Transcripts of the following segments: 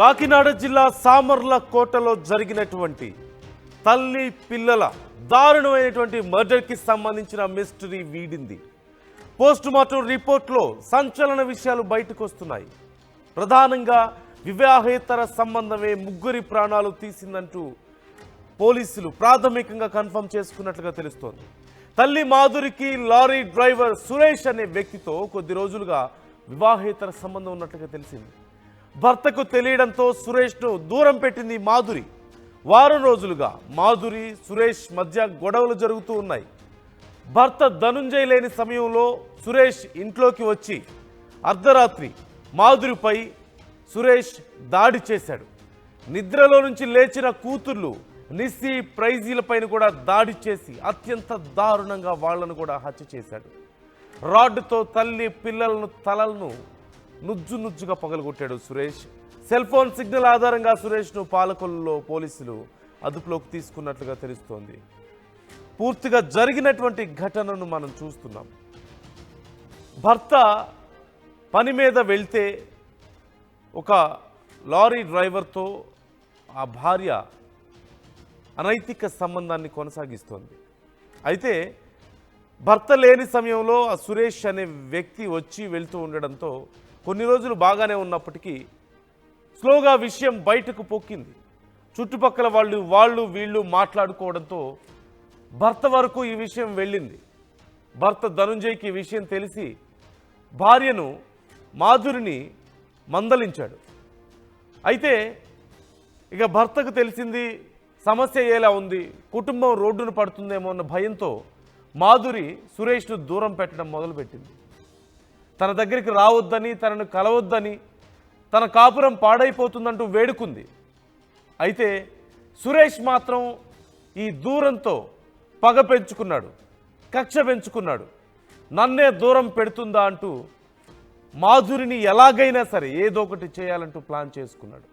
కాకినాడ జిల్లా సామర్లకోటలో జరిగినటువంటి తల్లి పిల్లల దారుణమైనటువంటి మర్డర్కి సంబంధించిన మిస్టరీ వీడింది. పోస్టుమార్టం రిపోర్ట్లో సంచలన విషయాలు బయటకు వస్తున్నాయి. ప్రధానంగా వివాహేతర సంబంధమే ముగ్గురి ప్రాణాలు తీసిందంటూ పోలీసులు ప్రాథమికంగా కన్ఫర్మ్ చేసుకున్నట్లుగా తెలుస్తోంది. తల్లి మాధురికి లారీ డ్రైవర్ సురేష్ అనే వ్యక్తితో కొద్ది రోజులుగా వివాహేతర సంబంధం ఉన్నట్లుగా తెలిసింది. భర్తకు తెలియడంతో సురేష్ను దూరం పెట్టింది మాధురి. వారం రోజులుగా మాధురి సురేష్ మధ్య గొడవలు జరుగుతూ ఉన్నాయి. భర్త ధనుంజయ్ లేని సమయంలో సురేష్ ఇంట్లోకి వచ్చి అర్ధరాత్రి మాధురిపై సురేష్ దాడి చేశాడు. నిద్రలో నుంచి లేచిన కూతుర్లు నిస్సి ప్రైజీలపైన కూడా దాడి చేసి అత్యంత దారుణంగా వాళ్లను కూడా హత్య చేశాడు. రాడ్డుతో తల్లి పిల్లలను తలలను నుజ్జుగా పగలగొట్టాడు సురేష్. సెల్ ఫోన్ సిగ్నల్ ఆధారంగా సురేష్ను పాలకొల్లులో పోలీసులు అదుపులోకి తీసుకున్నట్లుగా తెలుస్తోంది. పూర్తిగా జరిగినటువంటి ఘటనను మనం చూస్తున్నాం. భర్త పని మీద వెళ్తే ఒక లారీ డ్రైవర్తో ఆ భార్య అనైతిక సంబంధాన్ని కొనసాగిస్తోంది. అయితే భర్త లేని సమయంలో ఆ సురేష్ అనే వ్యక్తి వచ్చి వెళ్తూ ఉండడంతో కొన్ని రోజులు బాగానే ఉన్నప్పటికీ స్లోగా విషయం బయటకు పొక్కింది. చుట్టుపక్కల వాళ్ళు వీళ్ళు మాట్లాడుకోవడంతో భర్త వరకు ఈ విషయం వెళ్ళింది. భర్త ధనుంజయ్కి ఈ విషయం తెలిసి భార్యను మాధురిని మందలించాడు. అయితే ఇక భర్తకు తెలిసింది సమస్య ఎలా ఉంది, కుటుంబం రోడ్డును పడుతుందేమో అన్న భయంతో మాధురి సురేష్ను దూరం పెట్టడం మొదలుపెట్టింది. తన దగ్గరికి రావద్దని, తనను కలవద్దని, తన కాపురం పాడైపోతుందంటూ వేడుకుంది. అయితే సురేష్ మాత్రం ఈ దూరంతో పగ పెంచుకున్నాడు, కక్ష పెంచుకున్నాడు. నన్నే దూరం పెడుతుందా అంటూ మాధురిని ఎలాగైనా సరే ఏదో ఒకటి చేయాలంటూ ప్లాన్ చేసుకున్నాడు.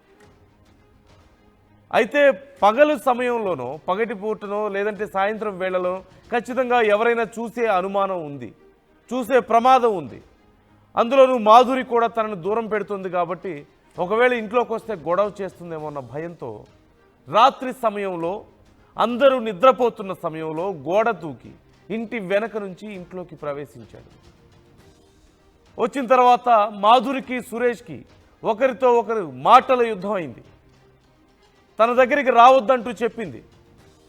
అయితే పగలు సమయంలోనో, పగటి పూటనో, లేదంటే సాయంత్రం వేళలో ఖచ్చితంగా ఎవరైనా చూసే అనుమానం ఉంది, చూసే ప్రమాదం ఉంది. అందులోనూ మాధురి కూడా తనను దూరం పెడుతుంది కాబట్టి ఒకవేళ ఇంట్లోకి వస్తే గొడవ చేస్తుందేమో అన్న భయంతో రాత్రి సమయంలో అందరూ నిద్రపోతున్న సమయంలో గోడ దూకి ఇంటి వెనక నుంచి ఇంట్లోకి ప్రవేశించాడు. వచ్చిన తర్వాత మాధురికి సురేష్కి ఒకరితో ఒకరు మాటల యుద్ధం అయింది. తన దగ్గరికి రావద్దంటూ చెప్పింది,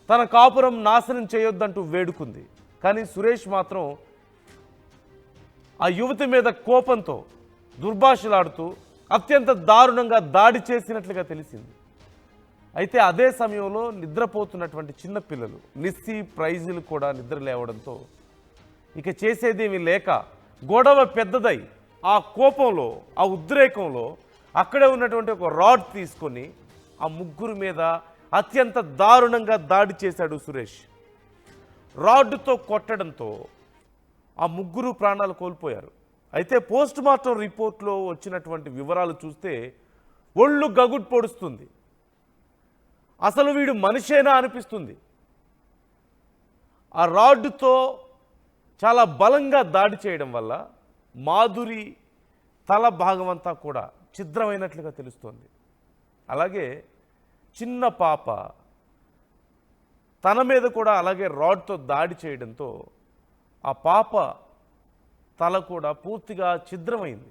తన కాపురం నాశనం చేయొద్దంటూ వేడుకుంది. కానీ సురేష్ మాత్రం ఆ యువతి మీద కోపంతో దుర్భాషలాడుతూ అత్యంత దారుణంగా దాడి చేసినట్లుగా తెలిసింది. అయితే అదే సమయంలో నిద్రపోతున్నటువంటి చిన్నపిల్లలు నిస్సి ప్రైజులు కూడా నిద్ర లేవడంతో ఇక చేసేదేమీ లేక గొడవ పెద్దదై ఆ కోపంలో, ఆ ఉద్రేకంలో అక్కడే ఉన్నటువంటి ఒక రాడ్ తీసుకొని ఆ ముగ్గురు మీద అత్యంత దారుణంగా దాడి చేశాడు సురేష్. రాడ్డుతో కొట్టడంతో ఆ ముగ్గురు ప్రాణాలు కోల్పోయారు. అయితే పోస్టుమార్టం రిపోర్ట్లో వచ్చినటువంటి వివరాలు చూస్తే ఒళ్ళు గగుట్ పొడుస్తుంది. అసలు వీడు మనిషేనా అనిపిస్తుంది. ఆ రాడ్డుతో చాలా బలంగా దాడి చేయడం వల్ల మాధురి తల భాగం అంతా కూడా ఛిద్రమైనట్లుగా తెలుస్తోంది. అలాగే చిన్న పాప తన మీద కూడా అలాగే రాడ్తో దాడి చేయడంతో ఆ పాప తల కూడా పూర్తిగా ఛిద్రమైంది.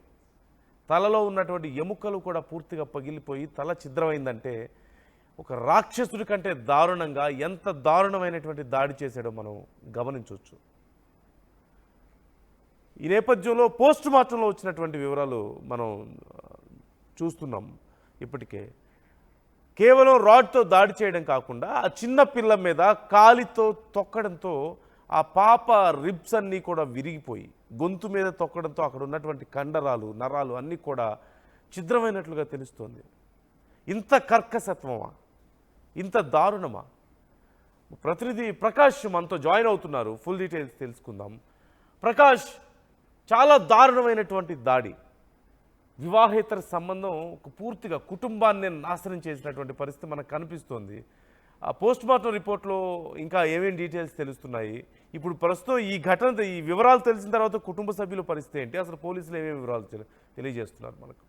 తలలో ఉన్నటువంటి ఎముకలు కూడా పూర్తిగా పగిలిపోయి తల ఛిద్రమైందంటే ఒక రాక్షసుడి కంటే దారుణంగా ఎంత దారుణమైనటువంటి దాడి చేశాడో మనం గమనించవచ్చు. ఈ నేపథ్యంలో పోస్టుమార్టంలో వచ్చినటువంటి వివరాలు మనం చూస్తున్నాం. ఇప్పటికే కేవలం రాడ్తో దాడి చేయడం కాకుండా ఆ చిన్న పిల్ల మీద కాలితో తొక్కడంతో ఆ పాప రిబ్స్ అన్నీ కూడా విరిగిపోయి గొంతు మీద తొక్కడంతో అక్కడ ఉన్నటువంటి కండరాలు, నరాలు అన్నీ కూడా ఛిద్రమైనట్లుగా తెలుస్తోంది. ఇంత కర్కశత్వమా, ఇంత దారుణమా? ప్రతినిధి ప్రకాష్ మనతో జాయిన్ అవుతున్నారు. ఫుల్ డీటెయిల్స్ తెలుసుకుందాం. ప్రకాష్, చాలా దారుణమైనటువంటి దాడి, వివాహేతర సంబంధం పూర్తిగా కుటుంబాన్ని నాశనం చేసినటువంటి పరిస్థితి మనకు కనిపిస్తోంది. ఆ పోస్టుమార్టం రిపోర్ట్లో ఇంకా ఏమేమి డీటెయిల్స్ తెలుస్తున్నాయి? ఇప్పుడు ప్రస్తుతం ఈ ఘటన, ఈ వివరాలు తెలిసిన తర్వాత కుటుంబ సభ్యుల పరిస్థితి ఏంటి? అసలు పోలీసులు ఏమేమి వివరాలు తెలియజేస్తున్నారు మనకు?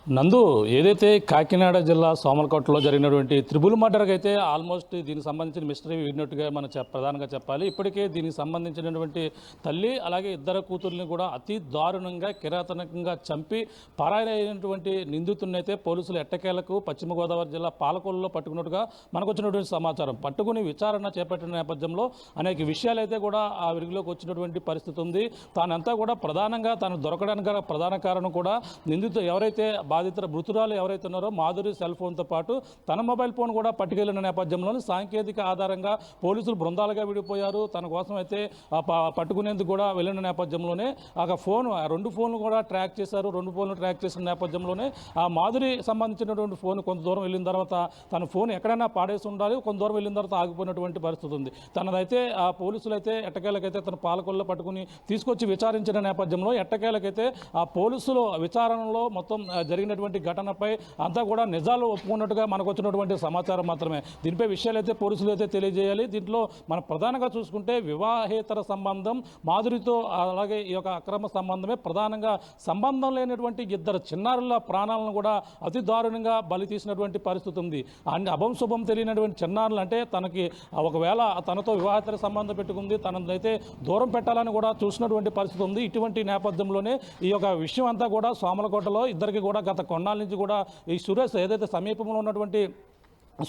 నందు, ఏదైతే కాకినాడ జిల్లా సోమలకోటలో జరిగినటువంటి త్రిబుల్ మర్డర్కి అయితే ఆల్మోస్ట్ దీనికి సంబంధించిన మిస్టరీ విన్నట్టుగా మనం ప్రధానంగా చెప్పాలి. ఇప్పటికే దీనికి సంబంధించినటువంటి తల్లి అలాగే ఇద్దరు కూతుర్ని కూడా అతి దారుణంగా కిరాతకంగా చంపి పరారైనటువంటి నిందితుడిని అయితే పోలీసులు ఎట్టకేలకు పశ్చిమ గోదావరి జిల్లా పాలకొల్లులో పట్టుకున్నట్టుగా మనకు వచ్చినటువంటి సమాచారం. పట్టుకుని విచారణ చేపట్టిన నేపథ్యంలో అనేక విషయాలు అయితే కూడా ఆ వెలుగులోకి వచ్చినటువంటి పరిస్థితి ఉంది. తానంతా కూడా ప్రధానంగా తాను దొరకడానికి గల ప్రధాన కారణం కూడా నిందితుడు ఎవరైతే బాధితుల మృతురాలు ఎవరైతే ఉన్నారో మాధురి సెల్ ఫోన్తో పాటు తన మొబైల్ ఫోన్ కూడా పట్టుకెళ్లిన నేపథ్యంలోనే సాంకేతిక ఆధారంగా పోలీసులు బృందాలుగా విడిపోయారు. తన కోసం అయితే పట్టుకునేందుకు కూడా వెళ్ళిన నేపథ్యంలోనే ఆ ఫోన్ రెండు ఫోన్లు కూడా ట్రాక్ చేశారు. రెండు ఫోన్లు ట్రాక్ చేసిన నేపథ్యంలోనే ఆ మాధురి సంబంధించినటువంటి ఫోన్ కొంత దూరం వెళ్ళిన తర్వాత తన ఫోన్ ఎక్కడైనా పాడేసి ఉండాలి, కొంత దూరం వెళ్ళిన తర్వాత ఆగిపోయినటువంటి పరిస్థితి ఉంది. తనదైతే ఆ పోలీసులు అయితే ఎట్టకేలకైతే తన పాలకొల్లో పట్టుకుని తీసుకొచ్చి విచారించిన నేపథ్యంలో ఎట్టకేలకైతే ఆ పోలీసులు విచారణలో మొత్తం జరిగినటువంటి ఘటనపై అంతా కూడా నిజాలు ఒప్పుకున్నట్టుగా మనకు వచ్చినటువంటి సమాచారం మాత్రమే. దీనిపై విషయాలు అయితే పోలీసులు అయితే తెలియజేయాలి. దీంట్లో మనం ప్రధానంగా చూసుకుంటే వివాహేతర సంబంధం మాధురితో అలాగే ఈ యొక్క అక్రమ సంబంధమే ప్రధానంగా. సంబంధం లేనటువంటి ఇద్దరు చిన్నారుల ప్రాణాలను కూడా అతి దారుణంగా బలి తీసినటువంటి పరిస్థితి ఉంది. అండ్ అభం శుభం తెలియనటువంటి చిన్నారులు అంటే తనకి ఒకవేళ తనతో వివాహేతర సంబంధం పెట్టుకుంది, తనదైతే దూరం పెట్టాలని కూడా చూసినటువంటి పరిస్థితి ఉంది. ఇటువంటి నేపథ్యంలోనే ఈ యొక్క విషయం అంతా కూడా సోమలకోటలో ఇద్దరికి కూడా గత కొన్నాళ్ళ నుంచి కూడా ఈ సురేష్ ఏదైతే సమీపంలో ఉన్నటువంటి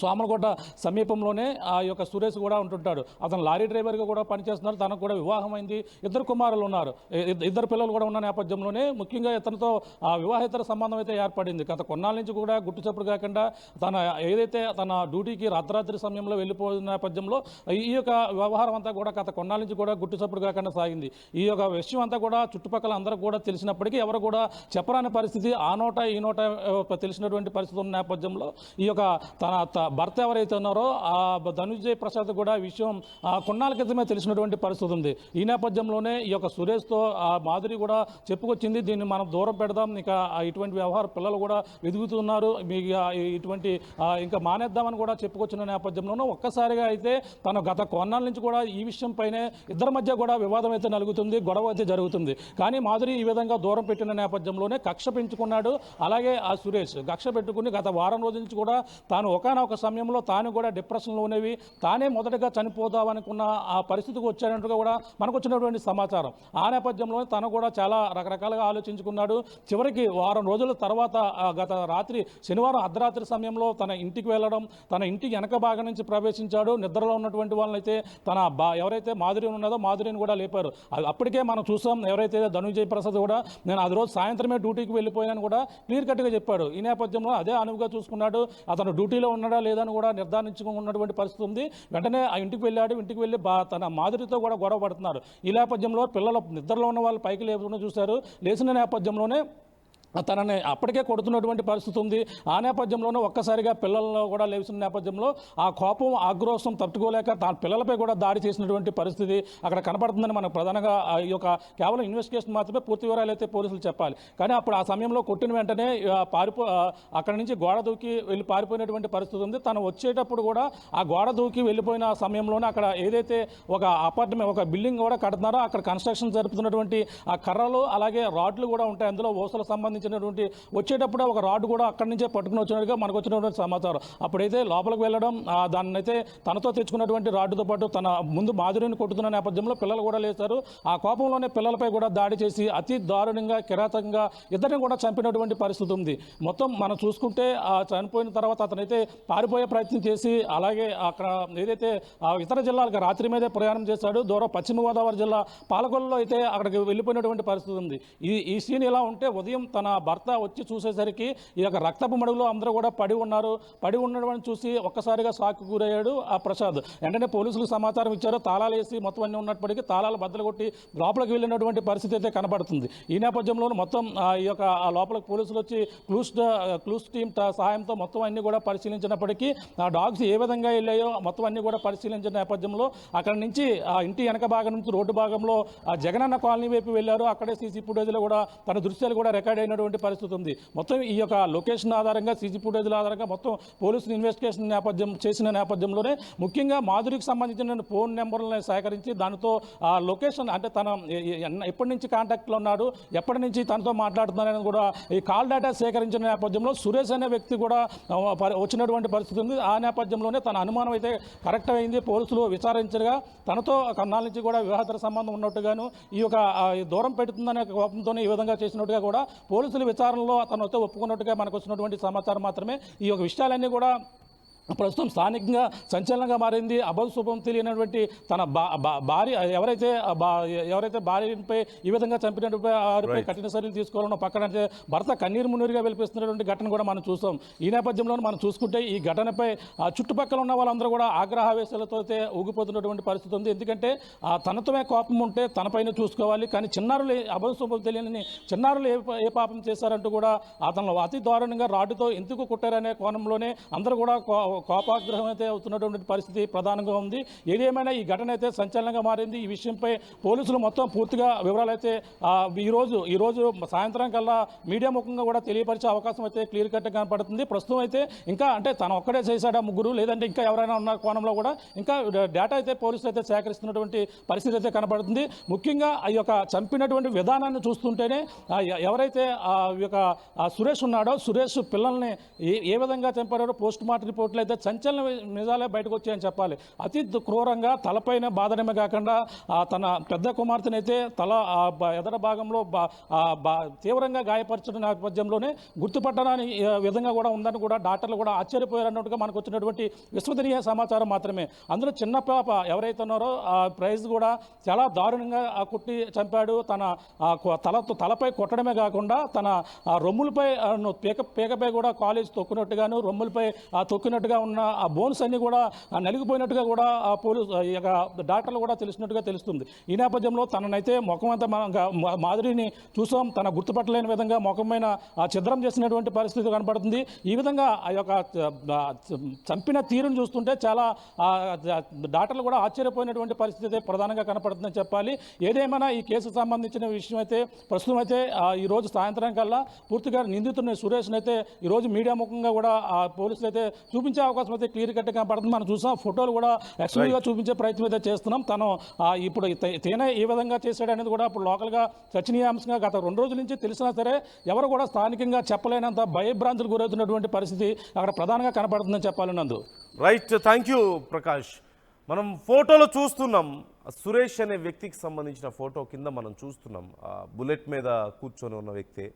సోమలకోట సమీపంలోనే ఆ యొక్క సురేష్ కూడా ఉంటుంటాడు. అతను లారీ డ్రైవర్గా కూడా పనిచేస్తున్నారు. తనకు కూడా వివాహమైంది, ఇద్దరు కుమారులు ఉన్నారు, ఇద్దరు పిల్లలు కూడా ఉన్న నేపథ్యంలోనే ముఖ్యంగా ఇతనితో ఆ వివాహేతర సంబంధం అయితే ఏర్పడింది. గత కొన్నాళ్ళ నుంచి కూడా గుట్టుచప్పుడు కాకుండా ఏదైతే తన డ్యూటీకి రాత్రి సమయంలో వెళ్ళిపోయిన నేపథ్యంలో ఈ యొక్క వ్యవహారం అంతా కూడా గత కొన్నాళ్ళ నుంచి కూడా గుట్టుచప్పుడు కాకుండా సాగింది. ఈ యొక్క విషయం అంతా కూడా చుట్టుపక్కల అందరూ కూడా తెలిసినప్పటికీ ఎవరు కూడా చెప్పరాని పరిస్థితి, ఆ నోట ఈ నోట తెలిసినటువంటి పరిస్థితి ఉన్న నేపథ్యంలో ఈ యొక్క తన భర్త ఎవరైతే ఉన్నారో ఆ ధనుంజయ్ ప్రసాద్ కూడా విషయం కొన్నాళ్ళ క్రితమే తెలిసినటువంటి పరిస్థితి ఉంది. ఈ నేపథ్యంలోనే ఈ యొక్క సురేష్తో ఆ మాధురి కూడా చెప్పుకొచ్చింది, దీన్ని మనం దూరం పెడదాం, ఇక ఇటువంటి వ్యవహారం పిల్లలు కూడా ఎదుగుతున్నారు, మీకు ఇటువంటి ఇంకా మానేద్దామని కూడా చెప్పుకొచ్చిన నేపథ్యంలోనూ ఒక్కసారిగా అయితే తను గత కొన్నాళ్ళ నుంచి కూడా ఈ విషయం పైనే ఇద్దరి మధ్య కూడా వివాదం అయితే నలుగుతుంది, గొడవ అయితే జరుగుతుంది. కానీ మాధురి ఈ విధంగా దూరం పెట్టిన నేపథ్యంలోనే కక్ష పెంచుకున్నాడు. అలాగే ఆ సురేష్ కక్ష పెట్టుకుని గత వారం రోజుల నుంచి కూడా తాను ఒకనొక సమయంలో తాను కూడా డిప్రెషన్లో ఉన్నవి, తానే మొదటగా చనిపోదామనుకున్న ఆ పరిస్థితికి వచ్చాడంటూ కూడా మనకు వచ్చినటువంటి సమాచారం. ఆ నేపథ్యంలోనే తను కూడా చాలా రకరకాలుగా ఆలోచించుకున్నాడు. చివరికి వారం రోజుల తర్వాత గత రాత్రి శనివారం అర్ధరాత్రి సమయంలో తన ఇంటికి వెళ్ళడం, తన ఇంటికి వెనక భాగం నుంచి ప్రవేశించాడు. నిద్రలో ఉన్నటువంటి వాళ్ళనైతే తన ఎవరైతే మాధురి ఉన్నదో మాధురిని కూడా లేపారు. అప్పటికే మనం చూసాం, ఎవరైతే ధనుంజయ్ ప్రసాద్ కూడా నేను అది రోజు సాయంత్రమే డ్యూటీకి వెళ్ళిపోయానని కూడా క్లియర్ కట్గా చెప్పాడు. ఈ నేపథ్యంలో అదే అనువుగా చూసుకున్నాడు. అతను డ్యూటీలో ఉన్నాడా లేదని కూడా నిర్ధారించుకున్నటువంటి పరిస్థితి ఉంది. వెంటనే ఆ ఇంటికి వెళ్ళాడు. ఇంటికి వెళ్ళి తన మాధురితో కూడా గొడవ పడుతున్నారు. ఈ నేపథ్యంలో పిల్లలు నిద్రలో ఉన్న వాళ్ళు పైకి లేకుండా చూశారు. లేచిన నేపథ్యంలోనే తనని అప్పటికే కొడుతున్నటువంటి పరిస్థితి ఉంది. ఆ నేపథ్యంలోనే ఒక్కసారిగా పిల్లల్లో కూడా లేచిన నేపథ్యంలో ఆ కోపం ఆగ్రోశం తట్టుకోలేక తన పిల్లలపై కూడా దాడి చేసినటువంటి పరిస్థితి అక్కడ కనపడుతుందని మనకు ప్రధానంగా ఈ యొక్క కేవలం ఇన్వెస్టిగేషన్ మాత్రమే, పూర్తి వివరాలు అయితే పోలీసులు చెప్పాలి. కానీ అప్పుడు ఆ సమయంలో కొట్టిన వెంటనే అక్కడి నుంచి గోడ దూకి వెళ్ళి పారిపోయినటువంటి పరిస్థితి ఉంది. తను వచ్చేటప్పుడు కూడా ఆ గోడ దూకి వెళ్ళిపోయిన సమయంలోనే అక్కడ ఏదైతే ఒక అపార్ట్మెంట్ ఒక బిల్డింగ్ కూడా కడుతున్నారో అక్కడ కన్స్ట్రక్షన్ జరుపుతున్నటువంటి ఆ కర్రలు అలాగే రాడ్లు కూడా ఉంటాయి. అందులో ఓసలకు సంబంధించి వచ్చేటప్పుడు ఒక రాడ్ కూడా అక్కడి నుంచే పట్టుకుని వచ్చినట్టుగా మనకు వచ్చినటువంటి సమాచారం. అప్పుడైతే లోపలికి వెళ్ళడం, దాన్ని అయితే తనతో తెచ్చుకున్నటువంటి రాడ్డుతో పాటు తన ముందు మాధురిని కొట్టుతున్న నేపథ్యంలో పిల్లలు కూడా లేచారు. ఆ కోపంలోనే పిల్లలపై కూడా దాడి చేసి అతి దారుణంగా కిరాతకంగా ఇద్దరిని కూడా చంపినటువంటి పరిస్థితి ఉంది. మొత్తం మనం చూసుకుంటే చనిపోయిన తర్వాత అతనైతే పారిపోయే ప్రయత్నం చేసి అలాగే అక్కడ ఏదైతే ఇతర జిల్లాలకు రాత్రి మీదే ప్రయాణం చేశాడు. దూరం పశ్చిమ గోదావరి జిల్లా పాలకొల్లులో అయితే అక్కడికి వెళ్ళిపోయినటువంటి పరిస్థితి ఉంది. ఈ సీన్ ఇలా ఉంటే ఉదయం తన భర్త వచ్చి చూసేసరికి ఈ యొక్క రక్తపు మడుగులో అందరూ కూడా పడి ఉన్నారు. పడి ఉండడం చూసి ఒక్కసారిగా షాక్కు గురయ్యాడు ఆ ప్రసాద్. వెంటనే పోలీసులకు సమాచారం ఇచ్చారు. తాళాలు వేసి మొత్తం అన్నీ ఉన్నప్పటికీ తాళాలు బద్దలు కొట్టి లోపలికి వెళ్ళినటువంటి పరిస్థితి అయితే కనబడుతుంది. ఈ నేపథ్యంలో మొత్తం ఈ యొక్క ఆ లోపలికి పోలీసులు వచ్చి క్లూస్ టీమ్ సహాయంతో మొత్తం అన్ని కూడా పరిశీలించినప్పటికీ ఆ డాగ్స్ ఏ విధంగా వెళ్ళాయో మొత్తం అన్ని కూడా పరిశీలించిన నేపథ్యంలో అక్కడి నుంచి ఆ ఇంటి వెనక భాగం నుంచి రోడ్డు భాగంలో జగనన్న కాలనీ వైపు వెళ్ళారు. అక్కడే సీసీ ఫుటేజ్లో కూడా తన దృశ్యాలు కూడా రికార్డ్ అయినటువంటి చంపినటువంటి పరిస్థితి ఉంది. మొత్తం ఈ యొక్క లొకేషన్ ఆధారంగా సీసీ ఫుటేజ్ల ఆధారంగా మొత్తం పోలీసులు ఇన్వెస్టిగేషన్ చేసిన నేపథ్యంలోనే ముఖ్యంగా మాధురికి సంబంధించిన ఫోన్ నెంబర్లను సేకరించి దానితో ఆ లొకేషన్ అంటే తన ఎప్పటి నుంచి కాంటాక్ట్లో ఉన్నాడు, ఎప్పటి నుంచి తనతో మాట్లాడుతున్నారని కూడా ఈ కాల్ డేటా సేకరించిన నేపథ్యంలో సురేష్ అనే వ్యక్తి కూడా వచ్చినటువంటి పరిస్థితి ఉంది. ఆ నేపథ్యంలోనే తన అనుమానం అయితే కరెక్ట్ అయింది. పోలీసులు విచారించగా తనతో కొన్నాళ్ళ నుంచి కూడా వివాహేతర సంబంధం ఉన్నట్టుగాను ఈ యొక్క దూరం పెడుతుందనే కోపంతోనే ఈ విధంగా చేసినట్టుగా కూడా పోలీసుల విచారణలో తనతో ఒప్పుకున్నట్టుగా మనకు వచ్చినటువంటి సమాచారం మాత్రమే. ఈ యొక్క విషయాలన్నీ కూడా ప్రస్తుతం స్థానికంగా సంచలనంగా మారింది. అభశుభం తెలియనటువంటి తన భార్య ఎవరైతే భార్యపై ఈ విధంగా చంపినటువంటి వారిపై కఠిన చర్యలు తీసుకోవాలన్న పక్కన భర్త కన్నీరు మున్నీరుగా వెలిపిస్తున్నటువంటి ఘటన కూడా మనం చూస్తాం. ఈ నేపథ్యంలో మనం చూసుకుంటే ఈ ఘటనపై చుట్టుపక్కల ఉన్న వాళ్ళందరూ కూడా ఆగ్రహావేశాలతో అయితే ఊగిపోతున్నటువంటి పరిస్థితి ఉంది. ఎందుకంటే తనతోనే కోపం ఉంటే తనపైన చూసుకోవాలి, కానీ చిన్నారులు అభశుభం తెలియని చిన్నారులు ఏ పాపం చేశారంటూ కూడా అతను అతి దారుణంగా రాడ్డుతో ఎందుకు కుట్టారనే కోణంలోనే అందరూ కూడా కోపాగ్రహం అయితే అవుతున్నటువంటి పరిస్థితి ప్రధానంగా ఉంది. ఏదేమైనా ఈ ఘటన అయితే సంచలనంగా మారింది. ఈ విషయంపై పోలీసులు మొత్తం పూర్తిగా వివరాలు అయితే ఈరోజు సాయంత్రం కల్లా మీడియా ముఖంగా కూడా తెలియపరిచే అవకాశం అయితే క్లియర్ కట్గా కనపడుతుంది. ప్రస్తుతం అయితే ఇంకా అంటే తను ఒక్కడే చేశాడా ముగ్గురు లేదంటే ఇంకా ఎవరైనా ఉన్న కోణంలో కూడా ఇంకా డేటా అయితే పోలీసులు అయితే సేకరిస్తున్నటువంటి పరిస్థితి అయితే కనపడుతుంది. ముఖ్యంగా ఈ యొక్క చంపినటువంటి విధానాన్ని చూస్తుంటేనే ఎవరైతే ఈ యొక్క సురేష్ ఉన్నాడో సురేష్ పిల్లల్ని ఏ విధంగా చంపారో పోస్ట్ మార్టం రిపోర్ట్లు అయితే సంచలన నిజాలే బయటకు వచ్చాయని చెప్పాలి. అతి క్రూరంగా తలపైన బాధనమే కాకుండా తన పెద్ద కుమార్తెను అయితే తల ఎదర భాగంలో తీవ్రంగా గాయపరచడం నేపథ్యంలోనే గుర్తుపట్టడానికి విధంగా కూడా ఉందని కూడా డాక్టర్లు కూడా ఆశ్చర్యపోయారన్నట్టుగా మనకు వచ్చినటువంటి విశ్వసనీయ సమాచారం మాత్రమే. అందులో చిన్న పాప ఎవరైతే ఉన్నారో ఆ ప్రైజ్ కూడా చాలా దారుణంగా కుట్టి చంపాడు. తన తలపై కొట్టడమే కాకుండా తన రొమ్ములపై పీకపై కూడా కాలేజ్ తొక్కినట్టుగాను రొమ్ములపై తొక్కినట్టుగా ఉన్న ఆ బోన్స్ అన్ని కూడా నలిగిపోయినట్టుగా కూడా పోలీసు డాక్టర్లు కూడా తెలిసినట్టుగా తెలుస్తుంది. ఈ నేపథ్యంలో తననైతే ముఖం అంతా మాధురిని చూసాం, తన గుర్తుపట్టలేని విధంగా ముఖమైన ఛిద్రం చేసినటువంటి పరిస్థితి కనపడుతుంది. ఈ విధంగా ఆ యొక్క చంపిన తీరును చూస్తుంటే చాలా డాక్టర్లు కూడా ఆశ్చర్యపోయినటువంటి పరిస్థితి ప్రధానంగా కనపడుతుందని చెప్పాలి. ఏదేమైనా ఈ కేసుకు సంబంధించిన విషయం అయితే ప్రస్తుతం అయితే ఈరోజు సాయంత్రం కల్లా పూర్తిగా నిందితుడిని సురేష్ని అయితే ఈరోజు మీడియా ముఖంగా కూడా పోలీసులు అయితే చూపించే అవకాశం అయితే క్లియర్ కట్గా పడుతుంది. మనం చూసాం ఫోటోలు కూడా ఎక్స్క్లూజివ్గా చూపించే ప్రయత్నం అయితే చేస్తున్నాం. తను ఇప్పుడు తేనే ఏ విధంగా చేశాడు అనేది కూడా ఇప్పుడు లోకల్గా చర్చనీయాంశంగా గత 2 రోజుల నుంచి తెలిసినా సరే ఎవరు కూడా స్థానికంగా చెప్పలేనంత భయభ్రాంతులు గురవుతున్నటువంటి పరిస్థితి అక్కడ ప్రధానంగా కనపడుతుందని చెప్పాలి. నందు రైట్, థ్యాంక్ యూ ప్రకాష్. మనం ఫోటోలో చూస్తున్నాం సురేష్ అనే వ్యక్తికి సంబంధించిన ఫోటో కింద మనం చూస్తున్నాం. బుల్లెట్ మీద కూర్చొని ఉన్న వ్యక్తి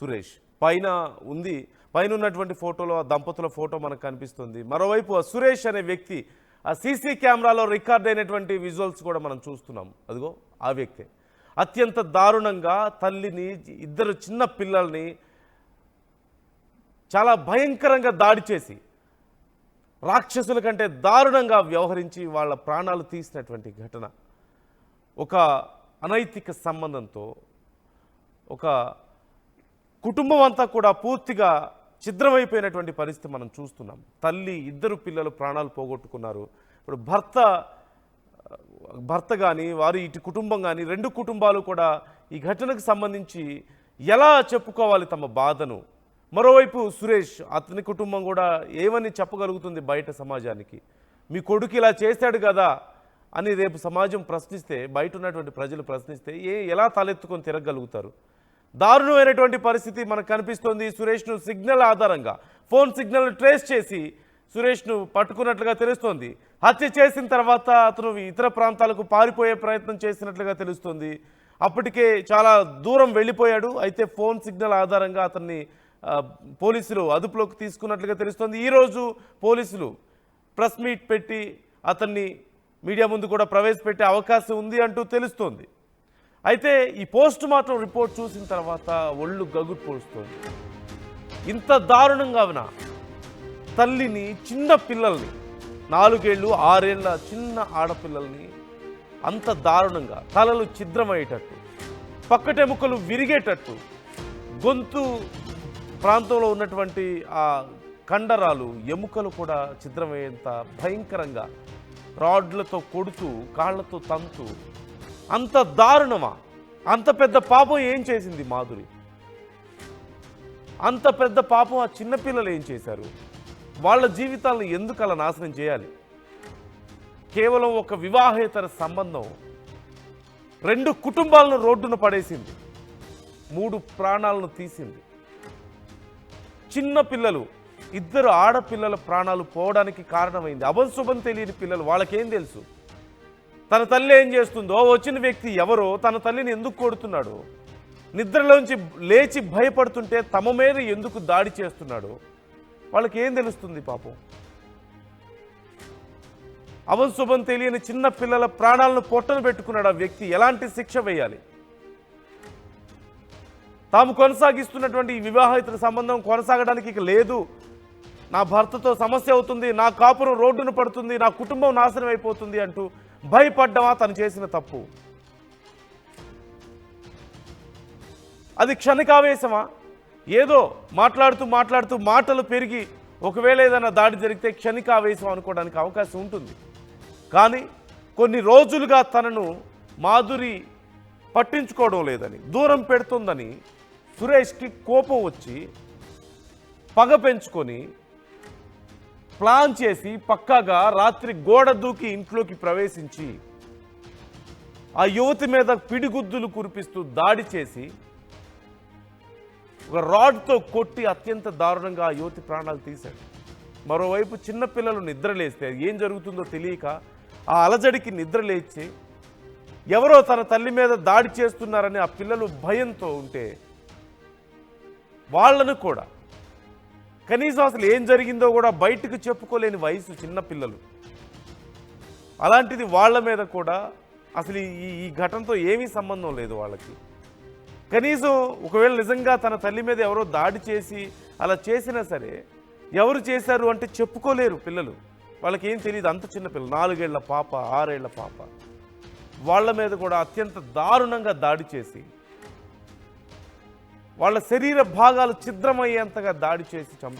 సురేష్ పైన ఉంది. పైన ఉన్నటువంటి ఫోటోలో ఆ దంపతుల ఫోటో మనకు కనిపిస్తుంది. మరోవైపు ఆ సురేష్ అనే వ్యక్తి ఆ సీసీ కెమెరాలో రికార్డ్ అయినటువంటి విజువల్స్ కూడా మనం చూస్తున్నాం. అదిగో ఆ వ్యక్తి అత్యంత దారుణంగా తల్లిని 2 చిన్న పిల్లల్ని చాలా భయంకరంగా దాడి చేసి రాక్షసుల కంటే దారుణంగా వ్యవహరించి వాళ్ళ ప్రాణాలు తీసినటువంటి ఘటన. ఒక అనైతిక సంబంధంతో ఒక కుటుంబం అంతా కూడా పూర్తిగా ఛిద్రమైపోయినటువంటి పరిస్థితి మనం చూస్తున్నాం. తల్లి 2 పిల్లలు ప్రాణాలు పోగొట్టుకున్నారు. ఇప్పుడు భర్త కానీ వారి ఇటు కుటుంబం కానీ 2 కుటుంబాలు కూడా ఈ ఘటనకు సంబంధించి ఎలా చెప్పుకోవాలి తమ బాధను. మరోవైపు సురేష్ అతని కుటుంబం కూడా ఏమని చెప్పగలుగుతుంది బయట సమాజానికి. మీ కొడుకు ఇలా చేశాడు కదా అని రేపు సమాజం ప్రశ్నిస్తే, బయట ఉన్నటువంటి ప్రజలు ప్రశ్నిస్తే ఎలా తలెత్తుకొని తిరగలుగుతారు? దారుణమైనటువంటి పరిస్థితి మనకు కనిపిస్తోంది. సురేష్ను సిగ్నల్ ఆధారంగా ఫోన్ సిగ్నల్ ట్రేస్ చేసి సురేష్ను పట్టుకున్నట్లుగా తెలుస్తోంది. హత్య చేసిన తర్వాత అతను ఇతర ప్రాంతాలకు పారిపోయే ప్రయత్నం చేసినట్లుగా తెలుస్తోంది. అప్పటికే చాలా దూరం వెళ్ళిపోయాడు. అయితే ఫోన్ సిగ్నల్ ఆధారంగా అతన్ని పోలీసులు అదుపులోకి తీసుకున్నట్లుగా తెలుస్తోంది. ఈరోజు పోలీసులు ప్రెస్ మీట్ పెట్టి అతన్ని మీడియా ముందు కూడా ప్రవేశపెట్టే అవకాశం ఉంది అంటూ తెలుస్తోంది. అయితే ఈ పోస్ట్ మార్టం రిపోర్ట్ చూసిన తర్వాత ఒళ్ళు గగురు పోస్తుంది. ఇంత దారుణంగా తల్లిని, చిన్న పిల్లల్ని, 4 ఏళ్ళు 6 ఏళ్ళ చిన్న ఆడపిల్లల్ని అంత దారుణంగా తలలు ఛిద్రమయ్యేటట్టు, పక్కటెముకలు విరిగేటట్టు, గొంతు ప్రాంతంలో ఉన్నటువంటి ఆ కండరాలు, ఎముకలు కూడా ఛిద్రమయ్యేంత భయంకరంగా రాడ్లతో కొడుతూ, కాళ్లతో తంతు, అంత దారుణమా? అంత పెద్ద పాపం ఏం చేసింది మాధురి? అంత పెద్ద పాపం ఆ చిన్నపిల్లలు ఏం చేశారు? వాళ్ళ జీవితాలను ఎందుకు అలా నాశనం చేయాలి? కేవలం ఒక వివాహేతర సంబంధం 2 కుటుంబాలను రోడ్డున పడేసింది, 3 ప్రాణాలను తీసింది. చిన్న పిల్లలు, 2 ఆడపిల్లల ప్రాణాలు పోవడానికి కారణమైంది. అభంశుభం తెలియని పిల్లలు, వాళ్ళకేం తెలుసు? తన తల్లి ఏం చేస్తుందో, వచ్చిన వ్యక్తి ఎవరో, తన తల్లిని ఎందుకు కొడుతున్నాడు, నిద్రలోంచి లేచి భయపడుతుంటే తమ మీద ఎందుకు దాడి చేస్తున్నాడు, వాళ్ళకి ఏం తెలుస్తుంది పాపం? అభంశుభం తెలియని చిన్న పిల్లల ప్రాణాలను పొట్టన పెట్టుకున్నాడు ఆ వ్యక్తి. ఎలాంటి శిక్ష వేయాలి? తాము కొనసాగిస్తున్నటువంటి ఈ వివాహిత సంబంధం కొనసాగడానికి ఇక లేదు, నా భర్తతో సమస్య అవుతుంది, నా కాపురం రోడ్డున పడుతుంది, నా కుటుంబం నాశనం అయిపోతుంది అంటూ భయపడ్డమా తను చేసిన తప్పు? అది క్షణికావేశమా? ఏదో మాట్లాడుతూ మాటలు పెరిగి ఒకవేళ ఏదైనా దాడి జరిగితే క్షణికావేశం అనుకోవడానికి అవకాశం ఉంటుంది. కానీ కొన్ని రోజులుగా తనను మాధురి పట్టించుకోవడం లేదని, దూరం పెడుతుందని సురేష్కి కోపం వచ్చి పగ పెంచుకొని ప్లాన్ చేసి పక్కాగా రాత్రి గోడ దూకి ఇంట్లోకి ప్రవేశించి ఆ యువతి మీద పిడిగుద్దులు కురిపిస్తూ దాడి చేసి ఒక రాడ్తో కొట్టి అత్యంత దారుణంగా ఆ యువతి ప్రాణాలు తీశాడు. మరోవైపు చిన్నపిల్లలు నిద్రలేస్తే ఏం జరుగుతుందో తెలియక ఆ అలజడికి నిద్రలేచి ఎవరో తన తల్లి మీద దాడి చేస్తున్నారని ఆ పిల్లలు భయంతో ఉంటే వాళ్ళను కూడా కనీసం అసలు ఏం జరిగిందో కూడా బయటకు చెప్పుకోలేని వయసు చిన్నపిల్లలు. అలాంటిది వాళ్ళ మీద కూడా అసలు ఈ ఘటనతో ఏమీ సంబంధం లేదు వాళ్ళకి. కనీసం ఒకవేళ నిజంగా తన తల్లి మీద ఎవరో దాడి చేసి అలా చేసినా సరే ఎవరు చేశారు అంటే చెప్పుకోలేరు పిల్లలు. వాళ్ళకి ఏం తెలియదు. అంత చిన్నపిల్లలు, 4 ఏళ్ల పాప, 6 ఏళ్ల పాప, వాళ్ళ మీద కూడా అత్యంత దారుణంగా దాడి చేసి వాళ్ళ శరీర భాగాలు ఛిద్రమయ్యేంతగా దాడి చేసి చంపి